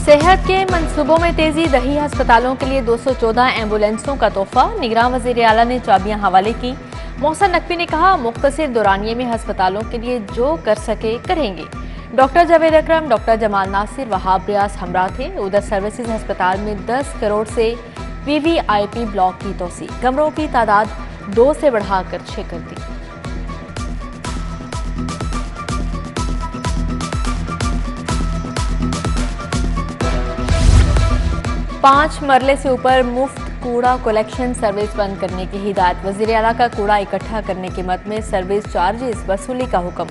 सेहत के मंसूबों में तेजी, दही अस्पतालों के लिए 214 एम्बुलेंसों का तोहफा। निगरान वजीर आला ने चाबियां हवाले की। मोहसन नकवी ने कहा, मुख्तसर दौरानिये में अस्पतालों के लिए जो कर सके करेंगे। डॉक्टर जावेद अकरम, डॉक्टर जमाल नासिर, वहाब रियाज हमरा थे। उधर सर्विसेज अस्पताल में 10 करोड़ से वीवीआईपी ब्लॉक की तोसी, कमरों की तादाद 2 से बढ़ाकर 6 कर दी। 5 मरले से ऊपर मुफ्त कूड़ा कलेक्शन सर्विस बंद करने की हिदायत। वजीर आला का कूड़ा इकट्ठा करने के मद में सर्विस चार्जेस वसूली का हुक्म।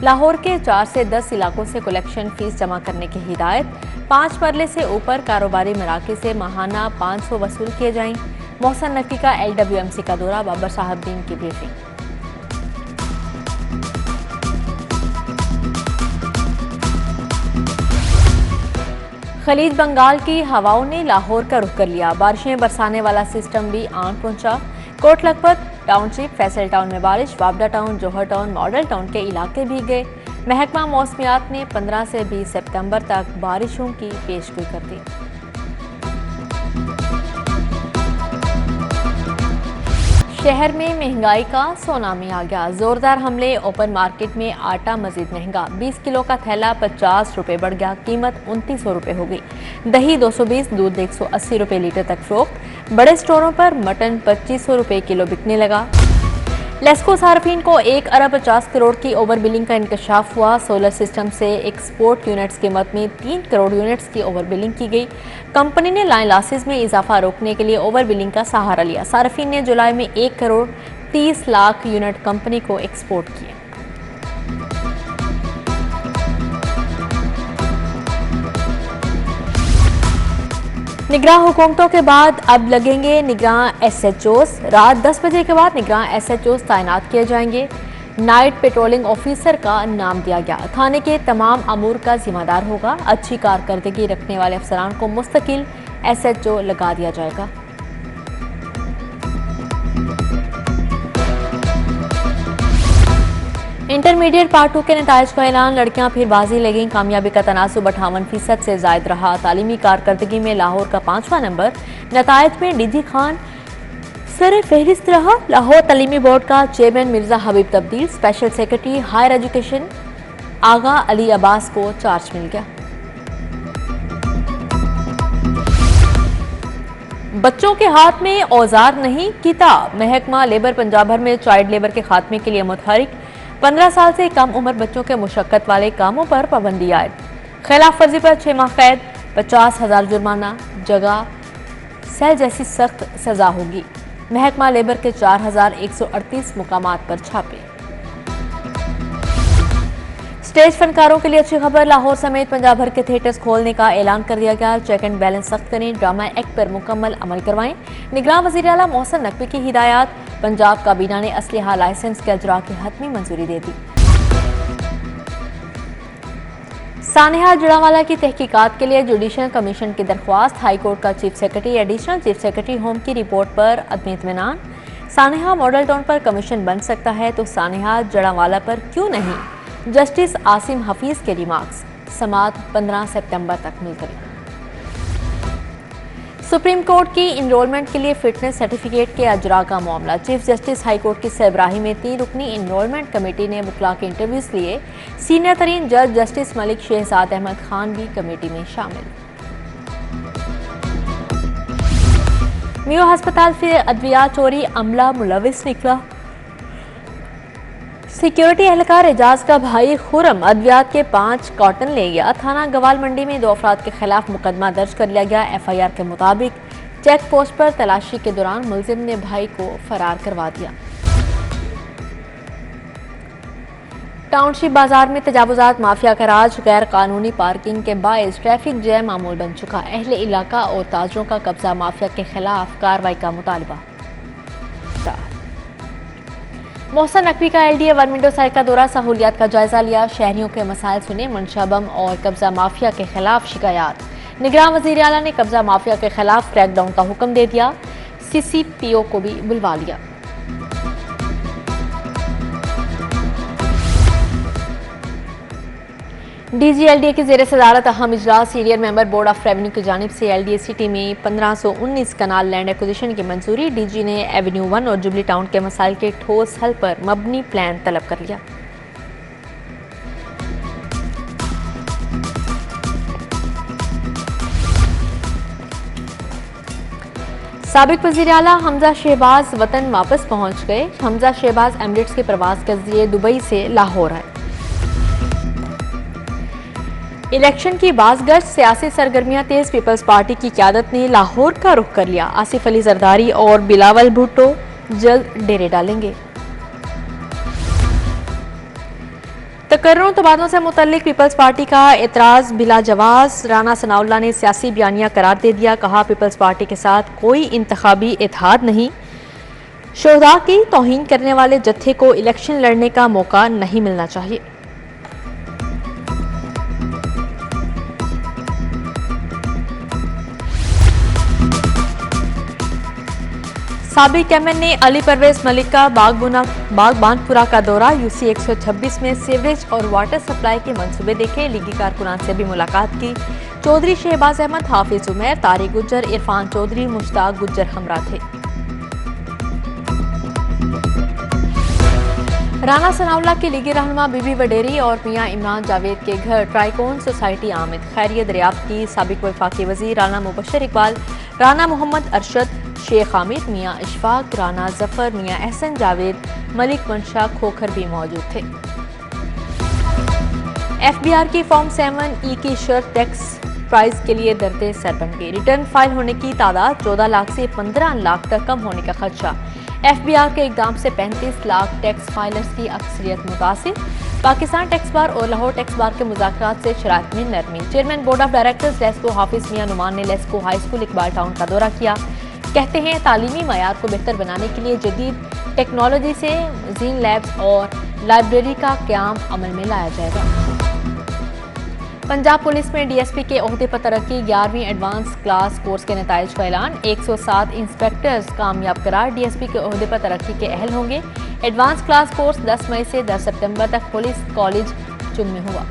लाहौर के 4 से 10 इलाकों से कलेक्शन फीस जमा करने की हिदायत। 5 मरले से ऊपर कारोबारी मराकज से माहाना 500 वसूल किए जाएं। मोहसन नकवी का LWMC का दौरा, बाबर साहबदीन की ब्रीफिंग। खलीज बंगाल की हवाओं ने लाहौर का रुख कर लिया। बारिशें बरसाने वाला सिस्टम भी आन पहुंचा। कोट लखपत टाउनशिप, फैसल टाउन में बारिश, Wapda town, Johar town, model town के इलाके भीग गए। महकमा मौसमियात ने 15 से 20 सितंबर तक बारिशों की पेशगोई कर दी। शहर में महंगाई का सुनामी आ गया। जोरदार हमले, ओपन मार्केट में आटा मजीद महंगा। 20 किलो का थैला 50 रुपए बढ़ गया, कीमत 2900 रुपए हो गई। दही 220, दूध 180 रुपए लीटर तक फरोख्त। बड़े स्टोरों पर मटन 2500 रुपए किलो बिकने लगा। लेस्को सार्फिन को 1 अरब 50 करोड़ की ओवर बिलिंग का इंकशाफ हुआ। सोलर सिस्टम से एक्सपोर्ट यूनिट्स के मद में 3 करोड़ यूनिट्स की ओवर बिलिंग की गई। कंपनी ने लाइन लॉसेस में इजाफा रोकने के लिए ओवर बिलिंग का सहारा लिया। सार्फिन ने जुलाई में 1 करोड़ 30 लाख यूनिट कंपनी को एक्सपोर्ट किए। निगरान हुकूमतों के बाद अब लगेंगे निगरान SHOs। रात 10 बजे के बाद निगरान SHOs तैनात किए जाएंगे। नाइट पेट्रोलिंग ऑफिसर का नाम दिया गया। थाने के तमाम अमूर का जिम्मेदार होगा। अच्छी कारकर्दगी रखने वाले अफसरान को मुस्तकिल SHO लगा दिया जाएगा। इंटरमीडिएट पार्ट 2 के नताइज का ऐलान। लड़कियां फिर बाजी लगीं। कामयाबी का तनासुब 58% से जायद रहा। तालीमी कारकर्दगी में लाहौर का 5वां नंबर। नताइज में DG खान सर फहरिस्त रहा। लाहौर तालीमी बोर्ड का चेयरमैन मिर्जा हबीब तब्दील। स्पेशल सेक्रेटरी हायर एजुकेशन आगा अली अब्बास को चार्ज मिल गया। बच्चों के हाथ में औजार नहीं, किताब। महकमा लेबर पंजाब भर में चाइल्ड लेबर के खात्मे के लिए मुतहरिक। 15 साल से कम उम्र बच्चों के मुशक्कत वाले कामों पर पाबंदी आयद। खिलाफ वर्जी पर 6 माह कैद, 50,000 जुर्माना, जगह सेल जैसी सख्त सजा होगी। महकमा लेबर के 4138 मुकामात पर छापे। स्टेज फनकारों के लिए अच्छी खबर। लाहौर समेत पंजाब भर के थिएटर्स खोलने का ऐलान कर दिया गया। चेक एंड बैलेंस सख्त करें, ड्रामा एक्ट पर मुकम्मल अमल करवाएं। निगरान वज़ीर आला मोहसन नकवी की हिदायत। पंजाब काबीना ने असलहा लाइसेंस के अजरा की हतमी मंजूरी दे दी। सानेहा जड़ावाला की तहकीकात के लिए जुडिशल कमीशन की दरख्वास्त। हाई कोर्ट का chief secretary, additional chief secretary home की रिपोर्ट पर अदम इत्मीनान। सानेहा मॉडल टाउन पर कमीशन बन सकता है तो सानेहा जड़ावाला पर क्यों नहीं? जस्टिस आसिम हफीज के रिमार्क्स। समात 15 सितंबर तक मुलतवी। सुप्रीम कोर्ट की इनरोलमेंट के लिए फिटनेस सर्टिफिकेट के अजरा का मामला। चीफ जस्टिस हाई कोर्ट की सरबराही में 3 रुकनी इनरोलमेंट कमेटी ने वकला के इंटरव्यूज लिए। सीनियर तरीन जज जस्टिस मलिक शहजाद अहमद खान भी कमेटी में शामिल। मियो अस्पताल से अद्वियात चोरी, अमला मुलविस निकला। सिक्योरिटी एहलकार एजाज का भाई खुरम अद्वियात के 5 कॉटन ले गया। थाना गवाल मंडी में 2 अफराद के खिलाफ मुकदमा दर्ज कर लिया गया। FIR के मुताबिक चेक पोस्ट पर तलाशी के दौरान मुलजिम ने भाई को फरार करवा दिया। टाउनशिप बाजार में तजावुजात माफिया का राज। गैर कानूनी पार्किंग के बायस ट्रैफिक जैम मामूल बन चुका। अहले इलाका और ताजरों का कब्जा माफिया के खिलाफ कार्रवाई का मुतालबा। मोहसन नकवी का LDA 1 विंडो साइट का दौरा, सहूलियात का जायजा लिया। शहरियों के मसाइल सुने। मंशा बम और कब्जा माफिया के खिलाफ शिकायत। निगरान वज़ीर आला ने कब्जा माफिया के खिलाफ क्रैकडाउन का हुक्म दे दिया। CCPO को भी बुलवा लिया। DGLDA की ज़ेर सदारत अहम इजलास senior member board of revenue की जानिब से LDA सिटी में 1519 कनाल लैंड एक्विजिशन की मंजूरी। DG ने एवेन्यू 1 और जुबली टाउन के मसाइल के ठोस हल पर मबनी प्लान तलब कर लिया। साबिक वज़ीर आला हमजा शहबाज वतन वापस पहुंच गए। हमजा शहबाज एमिरेट्स के प्रवास के जरिए दुबई से लाहौर आए। इलेक्शन की बाज़गश्त सियासी सरगर्मियां तेज। पीपल्स पार्टी की क़यादत ने लाहौर का रुख कर लिया। आसिफ अली जरदारी और बिलावल भुट्टो जल्द डेरे डालेंगे। तकर्रुर तबादलों से मुतल्लिक पीपल्स पार्टी का एतराज़ बिला जवाज़। राना सनाउल्लाह ने सियासी बयानिया करार दे दिया। कहा, पीपल्स पार्टी के साथ कोई इंतखाबी इत्तेहाद नहीं। शोहदा की तौहीन करने वाले जत्थे को इलेक्शन लड़ने का मौका नहीं मिलना चाहिए। साबिक एमएन ने अली परवेज मलिक का बागबानपुरा का दौरा। UC 126 में सीवरेज और वाटर सप्लाई के मंसूबे देखे। लीगी कारकुनान से भी मुलाकात की। चौधरी शहबाज अहमद, हाफिज उमैर, तारिक गुज्जर, इरफान चौधरी, मुश्ताक गुज्जर हमरा थे। राना सनाउल्लाह के लीगी रहनुमा बीबी वडेरी और मियां इमरान जावेद के घर ट्राइकोन सोसाइटी आमिद। खैरियत दरियाफ्त की। साबिक वफाकी वजीर राना मुबशर इकबाल, राना मोहम्मद अरशद, शेख आमिर, मियां इशफाक, राना जफर, मियां एहसन जावेद, मलिक मंशा खोखर भी मौजूद थे। FBR की फॉर्म 7E की शर्त टैक्स प्राइस के लिए दरते सर बन गई। रिटर्न फाइल होने की तादाद 14 लाख से 15 लाख तक कम होने का खदशा। FBR के इकदाम से 35 लाख टैक्स फाइलर्स की अक्सरियत मुतासिर। पाकिस्तान टैक्स बार और लाहौर टैक्स बार के मुज़ाकरात से शराइत में नरमी। Chairman board of directors LESCO Hafiz Mian Nauman ने LESCO high school Iqbal town का दौरा किया। कहते हैं, तालीमी मयार को बेहतर बनाने के लिए जदीद टेक्नोलॉजी से जीन लैब्स और लाइब्रेरी का क़याम अमल में लाया जाएगा। पंजाब पुलिस में DSP के ओहदे पर तरक्की। 11वीं एडवांस क्लास कोर्स के नताइज का ऐलान। 107 इंस्पेक्टर्स कामयाब करार DSP के ओहदे पर तरक्की के अहल होंगे। एडवांस क्लास कोर्स 10 मई से 10 सितंबर तक पुलिस कॉलेज चुन में हुआ।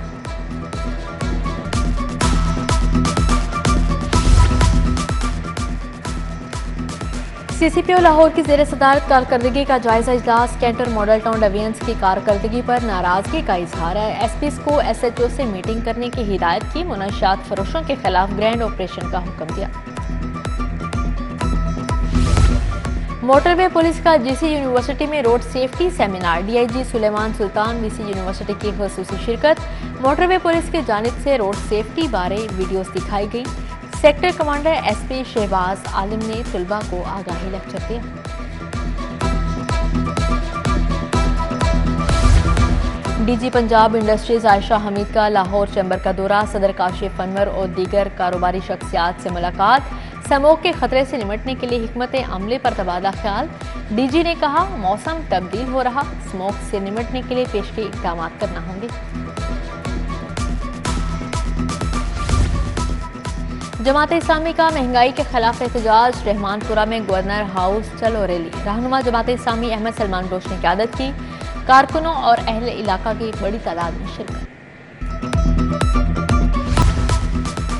CCPO लाहौर की ज़ेर सदारत कारकर्दगी का जायजा इजलास। कैंटर मॉडल टाउन डिवीजन की कारकर्दगी पर नाराजगी का इजहार है। SPs को SHO से मीटिंग करने की हिदायत की। मुनशियात फरोशों के खिलाफ ग्रैंड ऑपरेशन का हुक्म दिया। मोटरवे पुलिस का GC यूनिवर्सिटी में road safety seminar. DIG Suleman Sultan, VC university की खुसूसी शिरकत। मोटरवे पुलिस की जानिब से रोड सेफ्टी बारे वीडियोस दिखाई गई। सेक्टर कमांडर SP शहबाज आलिम ने तुलबा को आगाही लेक्चर दिया। DG पंजाब इंडस्ट्रीज आयशा हमीद का लाहौर चैम्बर का दौरा। सदर काशिफ अनवर और दीगर कारोबारी शख्सियात से मुलाकात। स्मोक के खतरे से निपटने के लिए हिकमत अमले पर तबादला ख्याल। DG ने कहा, मौसम तब्दील हो रहा, स्मोक से निपटने के लिए पेशगी इक़दाम करना होंगे। जमात इस्लामी का महंगाई के खिलाफ एहतजाज। रहमानपुरा में गवर्नर हाउस चलो रैली। रहनुमा जमात इस्लामी अहमद सलमान बलोच ने क़यादत की। कारकुनों और अहले इलाका की बड़ी तादाद में शिरकत।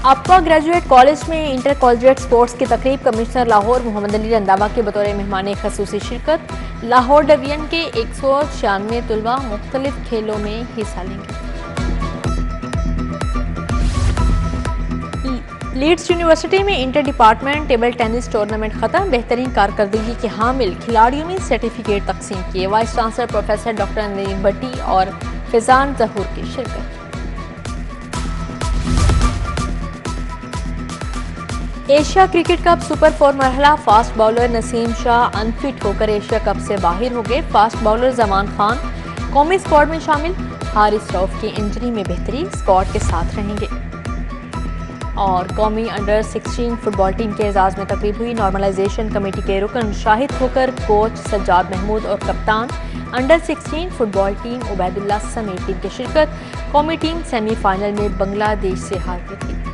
आपका ग्रेजुएट कॉलेज में इंटर कॉलेजिएट स्पोर्ट्स की तकरीब। कमिश्नर लाहौर मोहम्मद अली रंधावा के बतौर मेहमान खसूसी शिरकत। लाहौर डिवीजन के 196 तलबा मुख्तलिफ खेलों में हिस्सा लेंगे। लीड्स यूनिवर्सिटी में inter department table tennis tournament खत्म। बेहतरीन कारकर्दगी के हामिल खिलाड़ियों में सर्टिफिकेट तकसीम किए। Vice chancellor professor doctor Nadeem Bhatti और फिजान जहूर की शिरकत। एशिया क्रिकेट कप सुपर 4 मरहला। Fast bowler Naseem Shah unfit होकर एशिया कप से बाहर हो गए। फास्ट बॉलर जमान खान कौमी स्क्वाड में शामिल। हारिस रऊफ की इंजरी में बेहतरी, स्क्वाड के साथ रहेंगे। और कौमी अंडर 16 फुटबॉल टीम के एजाज में तकरीब हुई। नॉर्मलाइजेशन कमेटी के रुकन शाहिद खोकर, कोच सज्जाद महमूद और कप्तान अंडर 16 फुटबॉल टीम उबैदुल्ला समेत टीम की शिरकत। कौमी टीम सेमीफाइनल में बांग्लादेश से हार गई थी।